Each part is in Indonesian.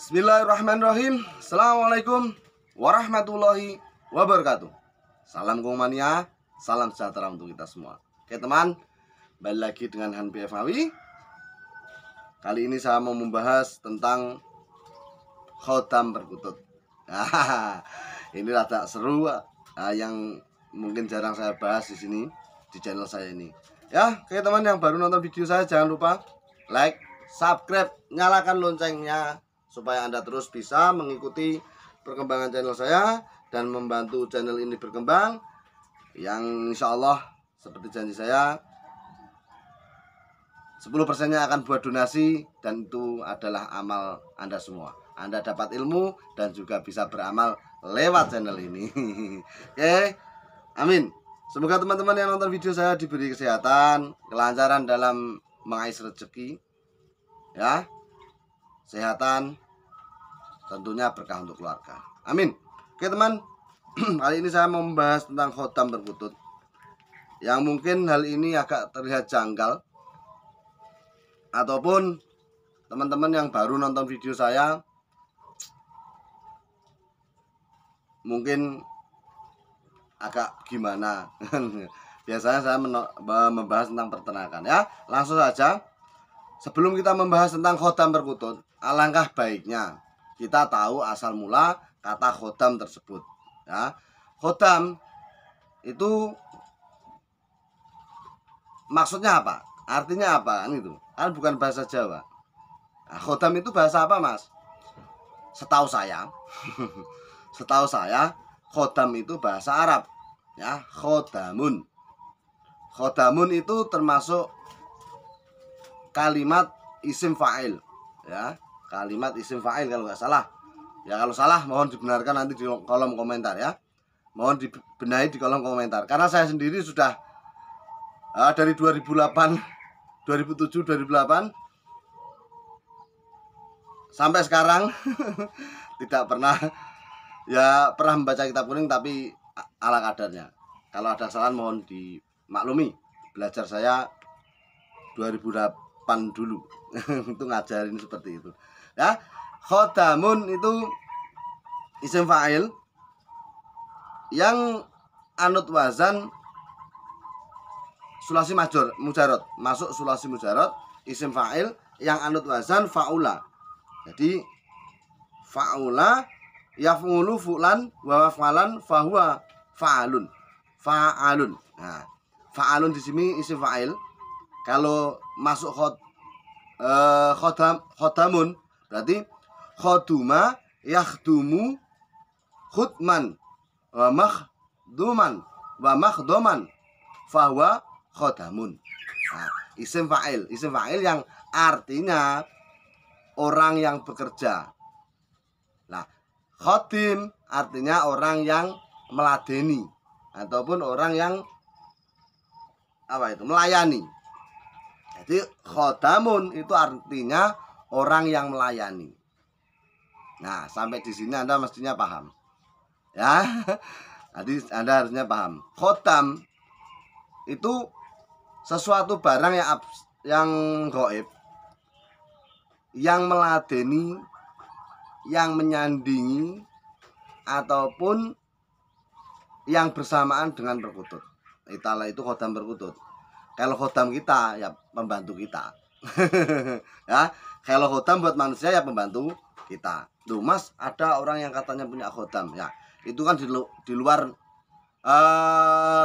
Bismillahirrahmanirrahim. Assalamualaikum warahmatullahi wabarakatuh. Salam Gongmania, salam sejahtera untuk kita semua. Oke teman, balik lagi dengan Han PF Ngawi. Kali ini saya mau membahas tentang khotam perkutut. Ini rada seru, yang mungkin jarang saya bahas di sini di channel saya ini. Ya, oke teman yang baru nonton video saya jangan lupa like, subscribe, nyalakan loncengnya supaya Anda terus bisa mengikuti perkembangan channel saya dan membantu channel ini berkembang. Yang insya Allah seperti janji saya 10%-nya akan buat donasi, dan itu adalah amal Anda semua. Anda dapat ilmu dan juga bisa beramal lewat channel ini. Oke, amin. Semoga teman-teman yang nonton video saya diberi kesehatan, kelancaran dalam mengais rezeki, ya, kesehatan, tentunya berkah untuk keluarga. Amin. Oke teman, kali ini saya mau membahas tentang khotam perkutut, yang mungkin hal ini agak terlihat janggal, ataupun teman-teman yang baru nonton video saya mungkin agak gimana. Biasanya saya membahas tentang peternakan, ya. Langsung saja, sebelum kita membahas tentang khotam perkutut, alangkah baiknya kita tahu asal mula kata khotam tersebut, ya. Khotam itu maksudnya apa? Artinya apa? Kan itu kan bukan bahasa Jawa. Nah, khotam itu bahasa apa, Mas? Setahu saya setahu saya khotam itu bahasa Arab, ya. Khodamun. Khodamun itu termasuk kalimat isim fa'il, ya. Kalimat isim fa'il kalau nggak salah. Ya kalau salah mohon dibenarkan nanti di kolom komentar, ya. Mohon dibenahi di kolom komentar. Karena saya sendiri sudah dari 2008, 2007, 2008 sampai sekarang tidak pernah, ya pernah membaca kitab kuning tapi ala kadarnya. Kalau ada kesalahan mohon dimaklumi. Belajar saya 2008 dulu itu ngajarin seperti itu, ya. Khodamun itu isim fa'il yang anut wazan sulasi mujarot, masuk sulasi mujarot, isim fa'il yang anut wazan fa'ula. Jadi fa'ula yaf'ulu fu'lan wa fa'lan fahuwa fa'alun. Fa'alun. Nah, fa'alun di sini isim fa'il. Kalau masuk khodamun berarti khoduma yakhdumu khutman wa makhduman wa makhdoman fahuwa khodamun. Nah, isim fa'il yang artinya orang yang bekerja. Nah, khodim artinya orang yang meladeni ataupun orang yang melayani. Jadi khodamun itu artinya orang yang melayani. Nah, sampai di sini Anda mestinya paham, ya. Jadi Anda harusnya paham. Khotam itu sesuatu barang yang gaib, yang meladeni, yang menyandingi, ataupun yang bersamaan dengan perkutut. Itulah itu khotam perkutut. Kalau khotam kita ya pembantu kita. Ya, kalau khotam buat manusia ya pembantu kita. Tuh Mas, ada orang yang katanya punya khotam, ya. Itu kan di luar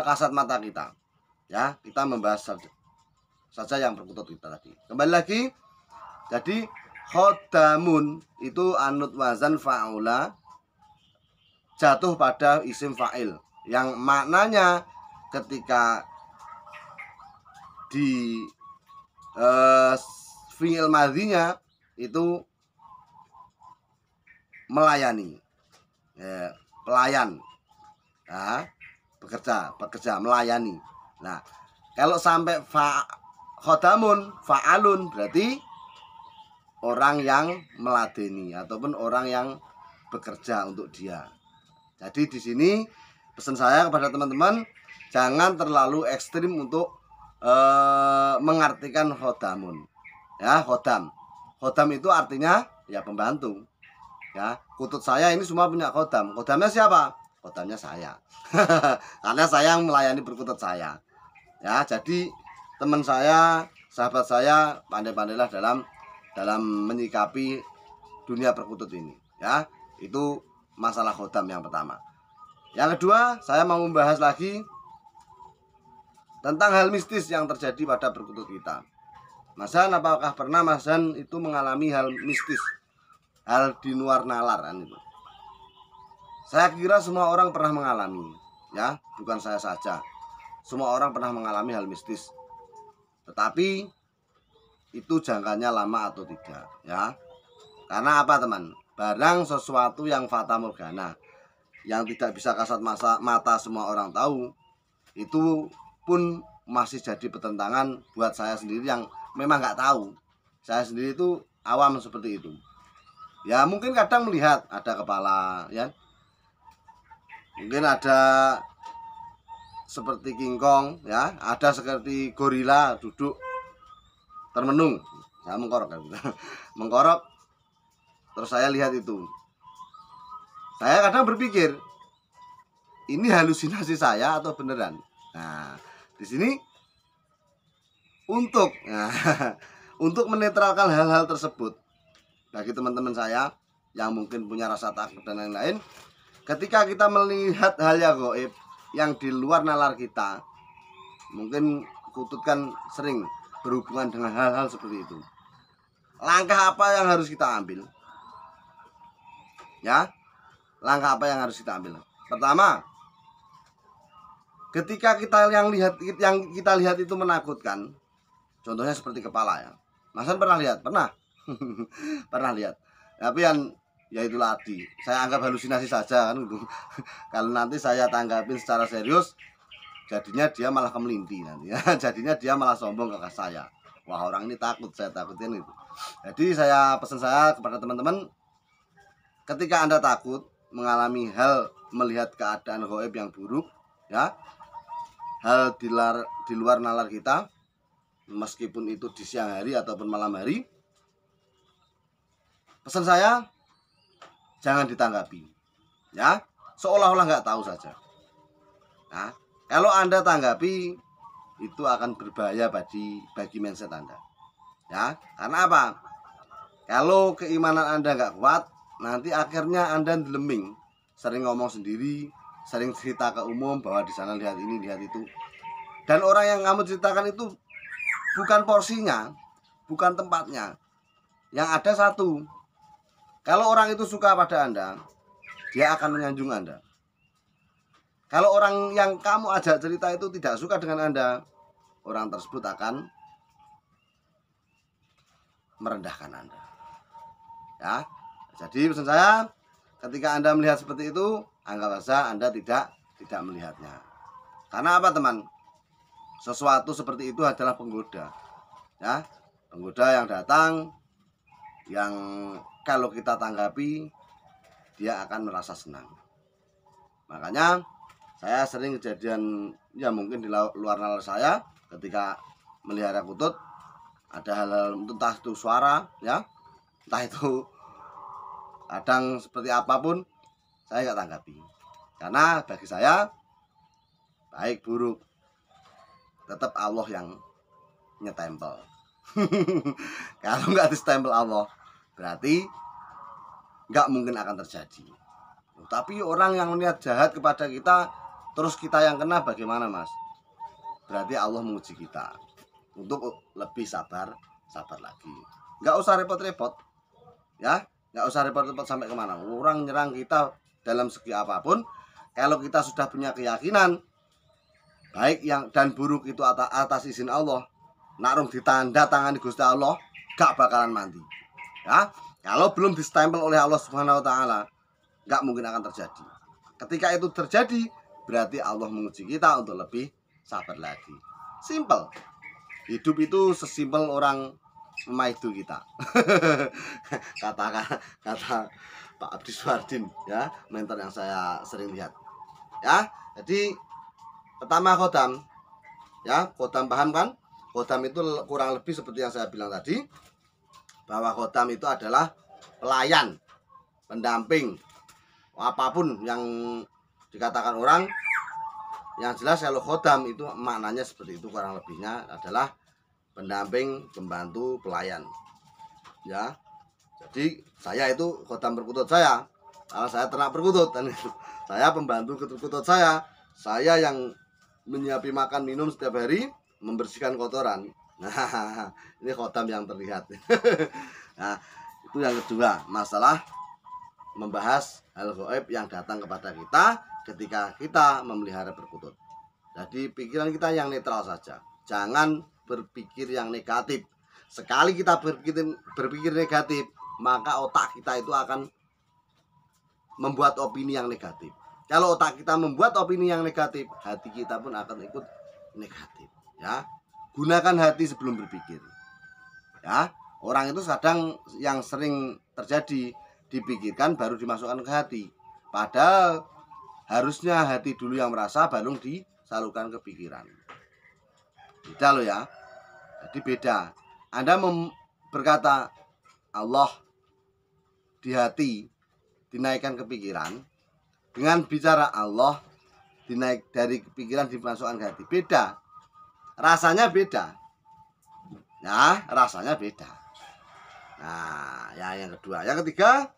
kasat mata kita, ya. Kita membahas saja yang perkutut kita tadi. Kembali lagi. Jadi khodamun itu anut wazan fa'ula, jatuh pada isim fa'il, yang maknanya ketika di fi'il madhinya itu melayani, ya, pelayan, nah, bekerja melayani. Nah, kalau sampai khodamun fa'alun berarti orang yang meladeni ataupun orang yang bekerja untuk dia. Jadi di sini pesan saya kepada teman-teman, jangan terlalu ekstrim untuk mengartikan khodamun, ya. Khodam itu artinya ya pembantu, Ya, kutut saya ini semua punya khodam. Khodamnya siapa? Khodamnya saya. Karena saya yang melayani berkutut saya. Ya, jadi teman saya, sahabat saya, pandai-pandailah dalam menyikapi dunia perkutut ini. Ya, itu masalah khodam yang pertama. Yang kedua, saya mau membahas lagi tentang hal mistis yang terjadi pada perkutut kita. Mas Han, apakah pernah Mas Han itu mengalami hal mistis, hal di luar nalar kan itu? Saya kira semua orang pernah mengalami, ya, bukan saya saja. Semua orang pernah mengalami hal mistis. Tetapi itu jangkanya lama atau tidak, ya. Karena apa, teman? Barang sesuatu yang fata morgana, yang tidak bisa kasat mata semua orang tahu, itu pun masih jadi pertentangan buat saya sendiri yang memang nggak tahu. Saya sendiri itu awam seperti itu. Ya mungkin kadang melihat ada kepala, ya. Mungkin ada seperti kingkong, ya. Ada seperti gorila duduk termenung. Saya mengkorok kan, mengkorok. Terus saya lihat itu. Saya kadang berpikir, ini halusinasi saya atau beneran? Nah, di sini untuk untuk menetralkan hal-hal tersebut bagi teman-teman saya yang mungkin punya rasa takut dan lain-lain, ketika kita melihat hal yang gaib yang di luar nalar kita, mungkin kutut kan sering berhubungan dengan hal-hal seperti itu. Langkah apa yang harus kita ambil? Ya, langkah apa yang harus kita ambil? Pertama, ketika kita yang kita lihat itu menakutkan, contohnya seperti kepala, ya. Mas Han pernah lihat? Pernah. Pernah lihat. Tapi ya itulah tadi. Saya anggap halusinasi saja kan gitu. Kalau nanti saya tanggapin secara serius, jadinya dia malah kemelinti nanti ya. Jadinya dia malah sombong ke saya. Wah, orang ini takut, saya takutin itu. Jadi pesan saya kepada teman-teman, ketika Anda takut mengalami hal melihat keadaan gaib yang buruk, ya, hal di luar nalar kita, meskipun itu di siang hari ataupun malam hari, pesan saya jangan ditanggapi, ya, seolah-olah nggak tahu saja. Nah, kalau Anda tanggapi, itu akan berbahaya bagi mindset Anda, ya. Karena apa? Kalau keimanan Anda nggak kuat, nanti akhirnya Anda dileming, sering ngomong sendiri, sering cerita ke umum bahwa di sana lihat ini, lihat itu. Dan orang yang kamu ceritakan itu bukan porsinya, bukan tempatnya. Yang ada satu, kalau orang itu suka pada Anda, dia akan menyanjung Anda. Kalau orang yang kamu ajak cerita itu tidak suka dengan Anda, orang tersebut akan merendahkan Anda. Ya, jadi pesan saya, ketika Anda melihat seperti itu, anggap saja Anda tidak melihatnya. Karena apa, teman? Sesuatu seperti itu adalah penggoda, ya, penggoda yang datang, yang kalau kita tanggapi, dia akan merasa senang. Makanya saya sering kejadian, ya mungkin di luar nalar saya, ketika melihara kutut, ada hal-hal entah itu suara, ya, entah itu kadang seperti apapun, saya nggak tanggapi. Karena bagi saya, baik buruk, tetap Allah yang nyetempel. Kalau nggak distempel Allah, berarti nggak mungkin akan terjadi. Tapi orang yang niat jahat kepada kita, terus kita yang kena, bagaimana, Mas? Berarti Allah menguji kita untuk lebih sabar lagi. Nggak usah repot-repot, ya. Nggak usah repot-repot sampai kemana. Orang nyerang kita dalam segi apapun, kalau kita sudah punya keyakinan baik yang dan buruk itu atas izin Allah, narung ditanda tangan di Gusti Allah, gak bakalan mati. Ya, kalau belum distempel oleh Allah Subhanahu wa taala, gak mungkin akan terjadi. Ketika itu terjadi, berarti Allah menguji kita untuk lebih sabar lagi. Simple. Hidup itu sesimpel orang memaidu kita. kata Pak Abdi Suardin, ya, mentor yang saya sering lihat. Ya, jadi pertama khodam, ya, khodam, paham kan? Khodam itu kurang lebih seperti yang saya bilang tadi, bahwa khodam itu adalah pelayan, pendamping, apapun yang dikatakan orang, yang jelas kalau khodam itu maknanya seperti itu, kurang lebihnya adalah pendamping, pembantu, pelayan. Ya, jadi saya itu khodam perkutut saya, karena saya ternak perkutut dan saya pembantu perkutut saya yang menyiapkan makan minum setiap hari, membersihkan kotoran. Nah, ini khodam yang terlihat. Nah, itu yang kedua, masalah membahas hal gaib yang datang kepada kita ketika kita memelihara perkutut. Jadi pikiran kita yang netral saja, jangan berpikir yang negatif. Sekali kita berpikir negatif, maka otak kita itu akan membuat opini yang negatif. Kalau otak kita membuat opini yang negatif, hati kita pun akan ikut negatif. Ya, gunakan hati sebelum berpikir. Ya, orang itu kadang yang sering terjadi, dipikirkan baru dimasukkan ke hati. Padahal harusnya hati dulu yang merasa, baru disalurkan ke pikiran. Beda loh ya. Jadi beda. Anda berkata Allah di hati, dinaikkan ke pikiran, dengan bicara Allah dinaik dari pikiran dimasukkan ke hati. Beda. Rasanya beda. Nah, rasanya beda. Nah, yang kedua. Yang ketiga,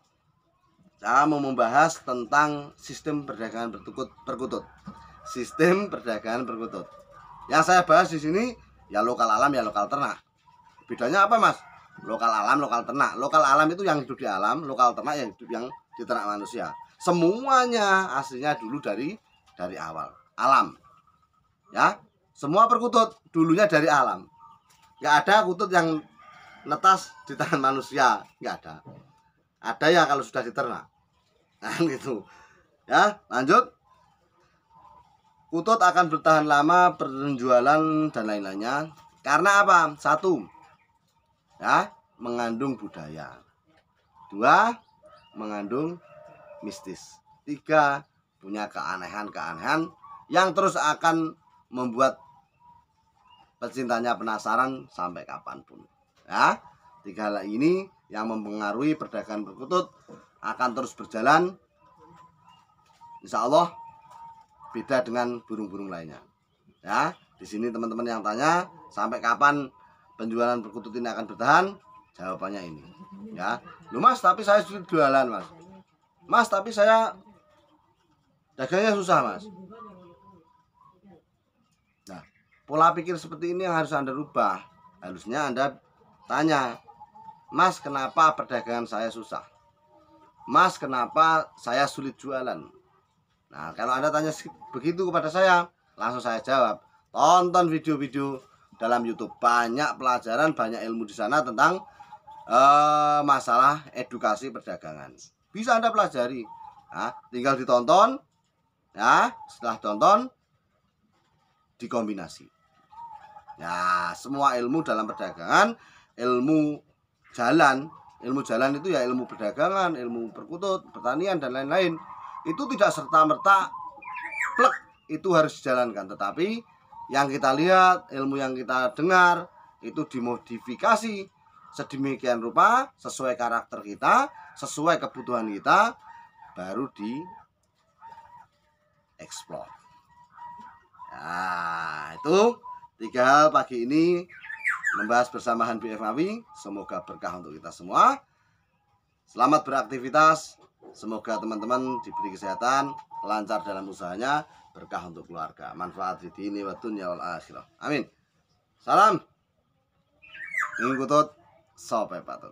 saya mau membahas tentang sistem perdagangan perkutut. Sistem perdagangan perkutut. Yang saya bahas di sini ya lokal alam ya lokal ternak. Bedanya apa, Mas? Lokal alam, lokal ternak. Lokal alam itu yang hidup di alam, lokal ternak yang hidup yang di ternak manusia. Semuanya aslinya dulu dari awal alam. Ya, semua perkutut dulunya dari alam. Nggak ada kutut yang netas di tangan manusia, nggak ada. Ada ya kalau sudah diternak. Nah, gitu. Ya, lanjut. Kutut akan bertahan lama, penjualan dan lain-lainnya. Karena apa? Satu, ya, mengandung budaya. Dua, mengandung mistis. Tiga, punya keanehan-keanehan yang terus akan membuat pecintanya penasaran sampai kapanpun. Ya, tiga hal ini yang mempengaruhi perdagangan perkutut akan terus berjalan. Insya Allah beda dengan burung-burung lainnya. Ya, di sini teman-teman yang tanya sampai kapan penjualan perkutut ini akan bertahan, jawabannya ini. Ya, lu Mas, tapi saya sudah jualan Mas. Mas, tapi saya dagangnya susah Mas. Nah, pola pikir seperti ini yang harus Anda rubah. Harusnya Anda tanya, Mas, kenapa perdagangan saya susah? Mas, kenapa saya sulit jualan? Nah, kalau Anda tanya begitu kepada saya, langsung saya jawab, tonton video-video dalam YouTube. Banyak pelajaran, banyak ilmu di sana tentang masalah edukasi perdagangan. Bisa Anda pelajari. Nah, tinggal ditonton. Ya, setelah tonton, dikombinasi. Ya, semua ilmu dalam perdagangan, ilmu jalan itu ya ilmu perdagangan, ilmu perkutut, pertanian dan lain-lain. Itu tidak serta-merta plek itu harus dijalankan, tetapi yang kita lihat, ilmu yang kita dengar itu dimodifikasi sedemikian rupa sesuai karakter kita, sesuai kebutuhan kita, baru dieksplor. Nah, itu tiga hal pagi ini membahas bersama Hanbi Mawi. Semoga berkah untuk kita semua. Selamat beraktivitas. Semoga teman-teman diberi kesehatan, lancar dalam usahanya, berkah untuk keluarga, manfaat di dini wa dunya wal akhirah. Amin. Salam. Ngikutut sope patut.